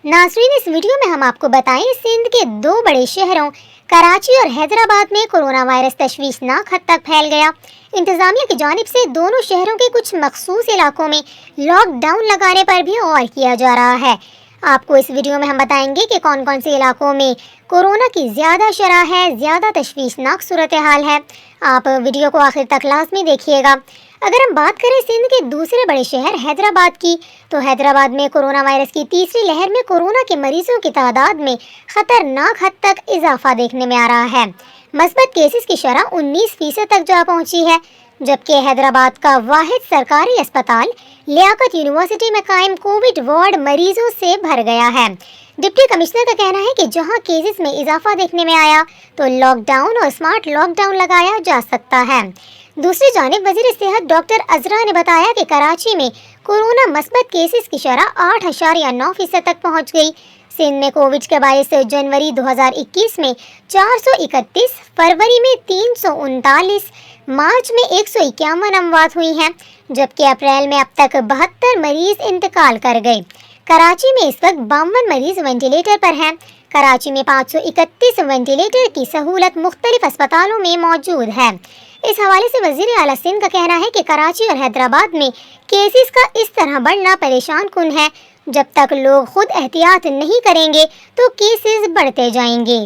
नाज़रीन, इस वीडियो में हम आपको बताएं सिंध के दो बड़े शहरों कराची और हैदराबाद में कोरोना वायरस तशवीशनाक हद तक फैल गया। इंतजामिया की जानिब से दोनों शहरों के कुछ मखसूस इलाकों में लॉकडाउन लगाने पर भी गौर किया जा रहा है। आपको इस वीडियो में हम बताएंगे कि कौन कौन से इलाकों में कोरोना की ज़्यादा शरह है, ज़्यादा तशवीशनाक सूरत हाल है। आप वीडियो को आखिर तक लाजमी देखिएगा। अगर हम बात करें सिंध के दूसरे बड़े शहर हैदराबाद की, तो हैदराबाद में कोरोना वायरस की तीसरी लहर में कोरोना के मरीजों की तादाद में खतरनाक हद तक इजाफा देखने में आ रहा है। मस्बत केसेस की शरह 19% तक जा पहुंची है, जबकि हैदराबाद का वाहिद सरकारी अस्पताल लियाकत यूनिवर्सिटी में कायम कोविड वार्ड मरीजों से भर गया है। डिप्टी कमिश्नर का कहना है कि जहां केसेस में इजाफा देखने में आया तो लॉकडाउन और स्मार्ट लॉकडाउन लगाया जा सकता है। दूसरी जानिब वज़ीर सेहत डॉक्टर अजरा ने बताया कि कराची में कोरोना मस्बत केसेस की शरह 8.9% तक पहुंच गई। सिंध में कोविड के 22 जनवरी 2021 में 431, फरवरी में 339, मार्च में 151 अमवात हुई हैं, जबकि अप्रैल में अब तक 72 मरीज इंतकाल कर गए। कराची में इस वक्त 52 मरीज वेंटिलेटर पर हैं। कराची में 531 वेंटिलेटर की सहूलत मुख्तलिफ अस्पतालों में मौजूद है। इस हवाले से वज़ीर आला सिंध का कहना है कि कराची और हैदराबाद में केसेस का इस तरह बढ़ना परेशान कुन है। जब तक लोग खुद एहतियात नहीं करेंगे तो केसेस बढ़ते जाएंगे।